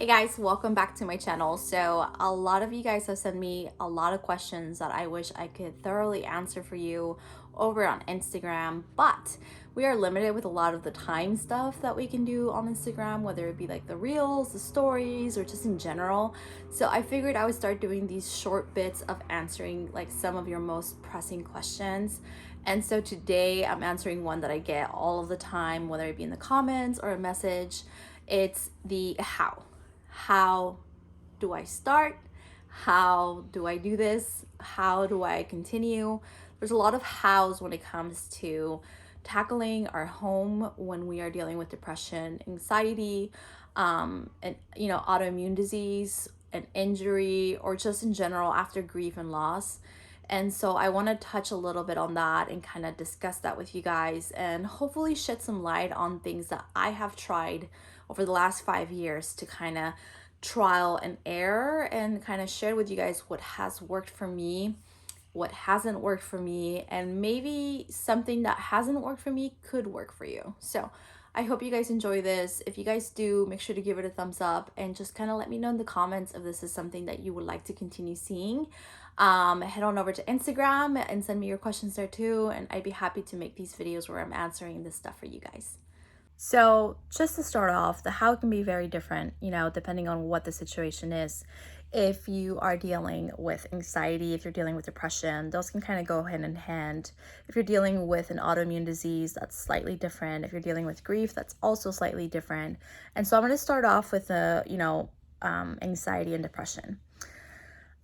Hey guys, welcome back to my channel. So a lot of you guys have sent me a lot of questions that I wish I could thoroughly answer for you over on Instagram, but we are limited with a lot of the time stuff that we can do on Instagram, whether it be like the reels, the stories, or just in general. So I figured I would start doing these short bits of answering like some of your most pressing questions. And so today I'm answering one that I get all of the time, whether it be in the comments or a message. It's the how. How do I start? How do I do this? How do I continue? There's a lot of hows when it comes to tackling our home when we are dealing with depression, anxiety, and autoimmune disease, an injury, or just in general after grief and loss. And so I want to touch a little bit on that and kind of discuss that with you guys and hopefully shed some light on things that I have tried over the last 5 years to kind of trial and error and kind of share with you guys what has worked for me, what hasn't worked for me, and maybe something that hasn't worked for me could work for you. So I hope you guys enjoy this. If you guys do, make sure to give it a thumbs up and just kind of let me know in the comments if this is something that you would like to continue seeing. Head on over to Instagram and send me your questions there too, and I'd be happy to make these videos where I'm answering this stuff for you guys. So just to start off, the how can be very different, depending on what the situation is. If you are dealing with anxiety, if you're dealing with depression, those can kind of go hand in hand. If you're dealing with an autoimmune disease, that's slightly different. If you're dealing with grief, that's also slightly different. And so I'm going to start off with anxiety and depression.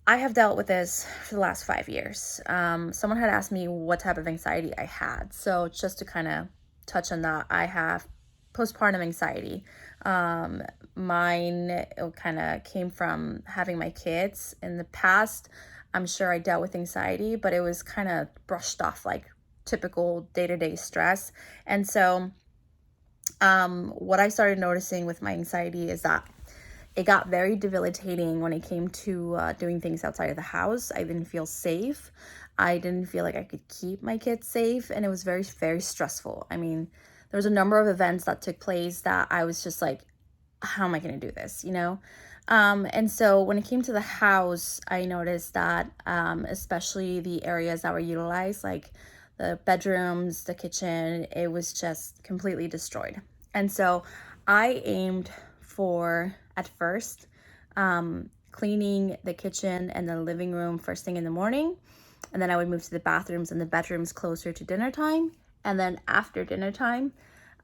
I have dealt with this for the last 5 years. Someone had asked me what type of anxiety I had. So just to kind of touch on that, I have postpartum anxiety. Mine kind of came from having my kids. In the past, I'm sure I dealt with anxiety, but it was kind of brushed off like typical day-to-day stress. And so what I started noticing with my anxiety is that it got very debilitating when it came to doing things outside of the house. I didn't feel safe. I didn't feel like I could keep my kids safe, and it was very, very stressful. I mean, there was a number of events that took place that I was just like, how am I going to do this, And so when it came to the house, I noticed that especially the areas that were utilized, like the bedrooms, the kitchen, it was just completely destroyed. And so I aimed for, at first, cleaning the kitchen and the living room first thing in the morning. And then I would move to the bathrooms and the bedrooms closer to dinner time. And then after dinner time,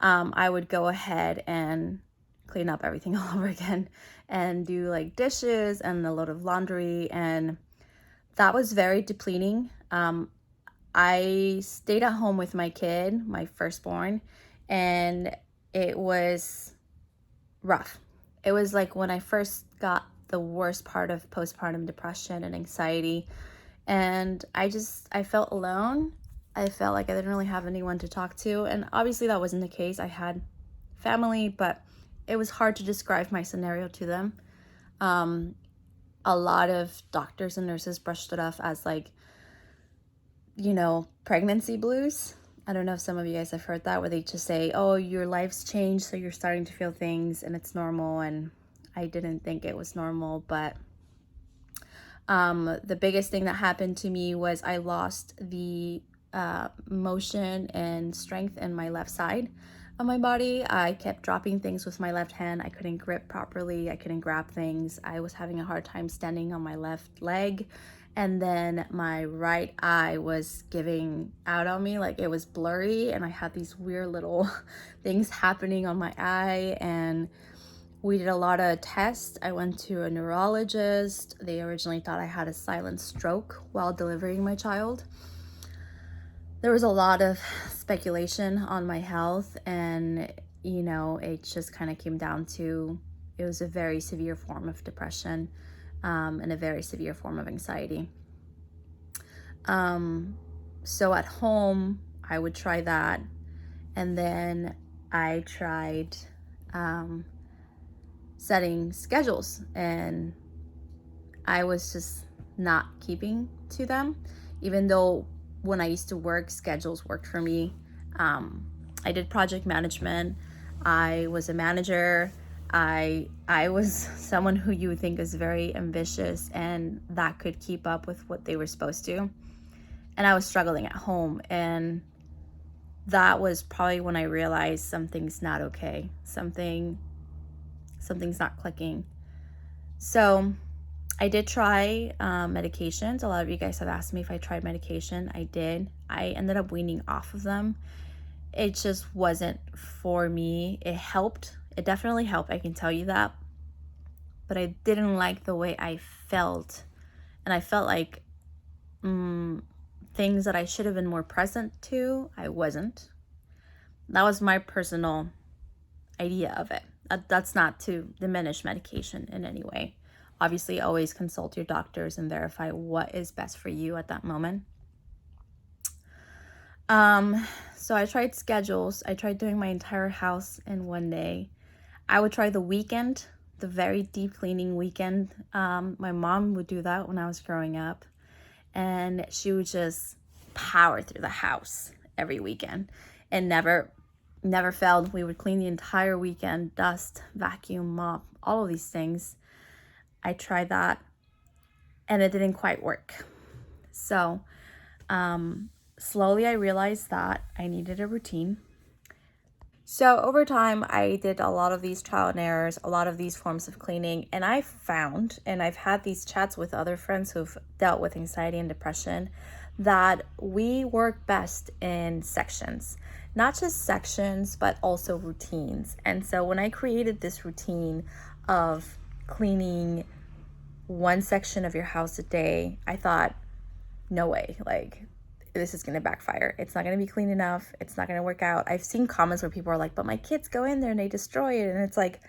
I would go ahead and clean up everything all over again and do like dishes and a load of laundry. And that was very depleting. I stayed at home with my kid, my firstborn, and it was rough. It was like when I first got the worst part of postpartum depression and anxiety. And I felt alone. I felt like I didn't really have anyone to talk to. And obviously that wasn't the case. I had family, but it was hard to describe my scenario to them. A lot of doctors and nurses brushed it off as like, pregnancy blues. I don't know if some of you guys have heard that, where they just say, oh, your life's changed, so you're starting to feel things and it's normal. And I didn't think it was normal, but the biggest thing that happened to me was I lost the motion and strength in my left side of my body. I kept dropping things with my left hand. I couldn't grip properly. I couldn't grab things. I was having a hard time standing on my left leg. And then my right eye was giving out on me, like it was blurry, and I had these weird little things happening on my eye. And we did a lot of tests. I went to a neurologist. They originally thought I had a silent stroke while delivering my child. There was a lot of speculation on my health, and it just kind of came down to, it was a very severe form of depression and a very severe form of anxiety. So at home, I would try that. And then I tried setting schedules, and I was just not keeping to them, even though when I used to work, schedules worked for me. I did project management. I was a manager. I was someone who you would think is very ambitious and that could keep up with what they were supposed to. And I was struggling at home, and that was probably when I realized something's not okay. Something's not clicking. So I did try medications. A lot of you guys have asked me if I tried medication. I did. I ended up weaning off of them. It just wasn't for me. It helped. It definitely helped. I can tell you that. But I didn't like the way I felt. And I felt like things that I should have been more present to, I wasn't. That was my personal idea of it. That's not to diminish medication in any way. Obviously, always consult your doctors and verify what is best for you at that moment. So I tried schedules. I tried doing my entire house in one day. I would try the weekend, the very deep cleaning weekend. My mom would do that when I was growing up, and she would just power through the house every weekend and never failed. We would clean the entire weekend, dust, vacuum, mop, all of these things. I tried that and it didn't quite work. So slowly I realized that I needed a routine. So over time, I did a lot of these trial and errors, a lot of these forms of cleaning, and I found, and I've had these chats with other friends who've dealt with anxiety and depression, that we work best in sections. Not just sections, but also routines. And so when I created this routine of cleaning one section of your house a day, I thought, no way, like, this is going to backfire. It's not going to be clean enough. It's not going to work out. I've seen comments where people are like, but my kids go in there and they destroy it. And it's like,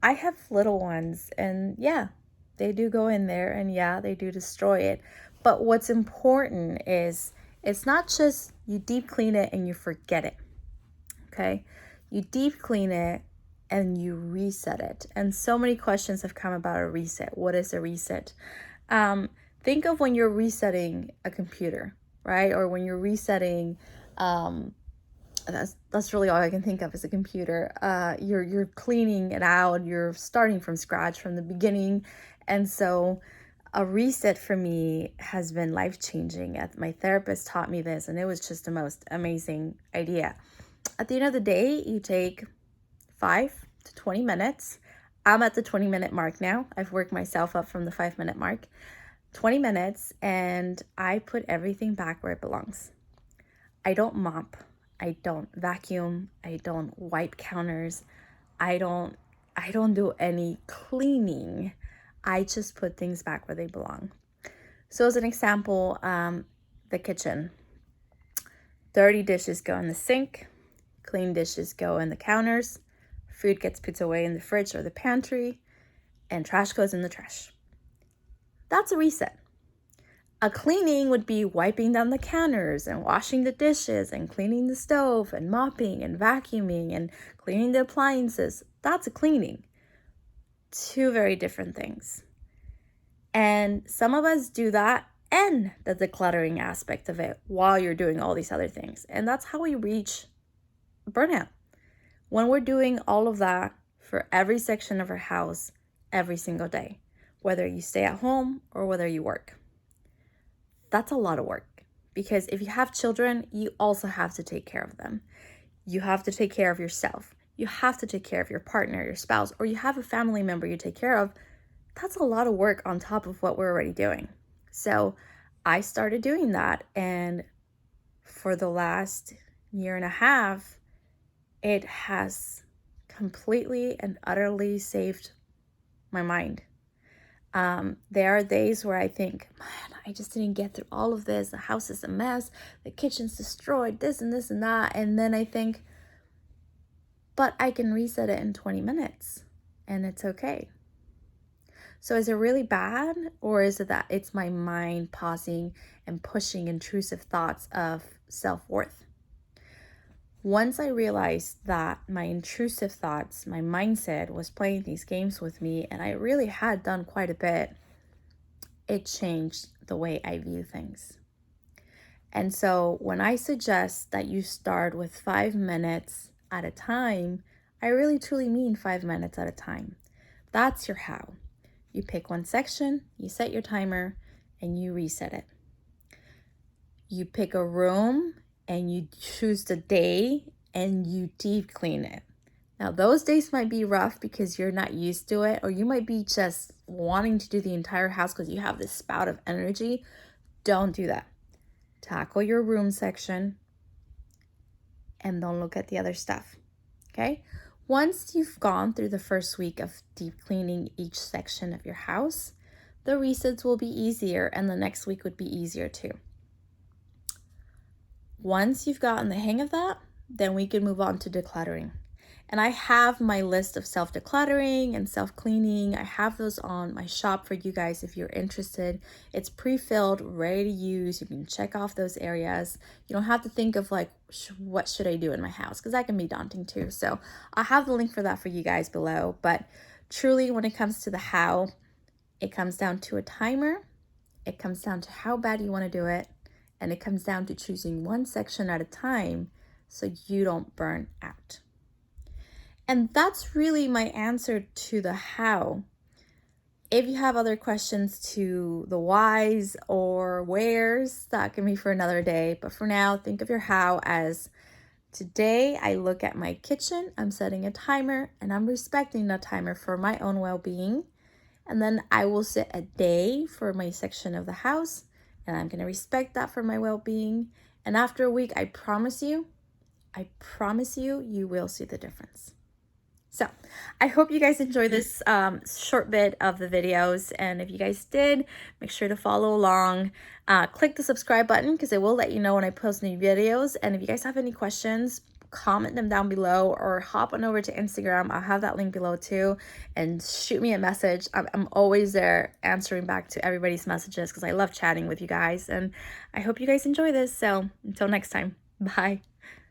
I have little ones, and yeah, they do go in there, and yeah, they do destroy it. But what's important is it's not just you deep clean it and you forget it. Okay? You deep clean it and you reset it. And so many questions have come about a reset. What is a reset? Think of when you're resetting a computer, right? Or when you're resetting, that's really all I can think of is a computer. You're cleaning it out. You're starting from scratch from the beginning. And so a reset for me has been life-changing. My therapist taught me this, and it was just the most amazing idea. At the end of the day, you take 5 to 20 minutes. I'm at the 20-minute mark now. I've worked myself up from the 5-minute mark. 20 minutes, and I put everything back where it belongs. I don't mop. I don't vacuum. I don't wipe counters. I don't do any cleaning. I just put things back where they belong. So as an example, the kitchen. Dirty dishes go in the sink. Clean dishes go in the counters. Food gets put away in the fridge or the pantry. And trash goes in the trash. That's a reset. A cleaning would be wiping down the counters and washing the dishes and cleaning the stove and mopping and vacuuming and cleaning the appliances. That's a cleaning. Two very different things. And some of us do that and the decluttering aspect of it while you're doing all these other things. And that's how we reach burnout. When we're doing all of that for every section of our house every single day, whether you stay at home or whether you work. That's a lot of work, because if you have children, you also have to take care of them. You have to take care of yourself. You have to take care of your partner, your spouse, or you have a family member you take care of. That's a lot of work on top of what we're already doing. So I started doing that, and for the last year and a half, it has completely and utterly saved my mind. There are days where I think, man, I just didn't get through all of this. The house is a mess. The kitchen's destroyed, this and this and that. And then I think, but I can reset it in 20 minutes and it's okay. So is it really bad, or is it that it's my mind pausing and pushing intrusive thoughts of self-worth? Once I realized that my intrusive thoughts, my mindset was playing these games with me, and I really had done quite a bit, it changed the way I view things. And so when I suggest that you start with 5 minutes at a time, I really truly mean 5 minutes at a time. That's your how. You pick one section, you set your timer, and you reset it. You pick a room and you choose the day and you deep clean it. Now, those days might be rough because you're not used to it, or you might be just wanting to do the entire house because you have this spout of energy. Don't do that. Tackle your room section and don't look at the other stuff, okay? Once you've gone through the first week of deep cleaning each section of your house, the resets will be easier and the next week would be easier too. Once you've gotten the hang of that, then we can move on to decluttering. And I have my list of self-decluttering and self-cleaning. I have those on my shop for you guys if you're interested. It's pre-filled, ready to use. You can check off those areas. You don't have to think of like, what should I do in my house? Because that can be daunting too. So I'll have the link for that for you guys below. But truly, when it comes to the how, it comes down to a timer. It comes down to how bad you want to do it. And it comes down to choosing one section at a time so you don't burn out. And that's really my answer to the how. If you have other questions to the whys or wheres, that can be for another day. But for now, think of your how as today I look at my kitchen, I'm setting a timer, and I'm respecting that timer for my own well-being. And then I will set a day for my section of the house, and I'm going to respect that for my well-being. And after a week, I promise you, you will see the difference. So I hope you guys enjoyed this short bit of the videos. And if you guys did, make sure to follow along. Click the subscribe button because it will let you know when I post new videos. And if you guys have any questions, comment them down below or hop on over to Instagram. I'll have that link below too. And shoot me a message. I'm always there answering back to everybody's messages because I love chatting with you guys. And I hope you guys enjoy this. So until next time, bye.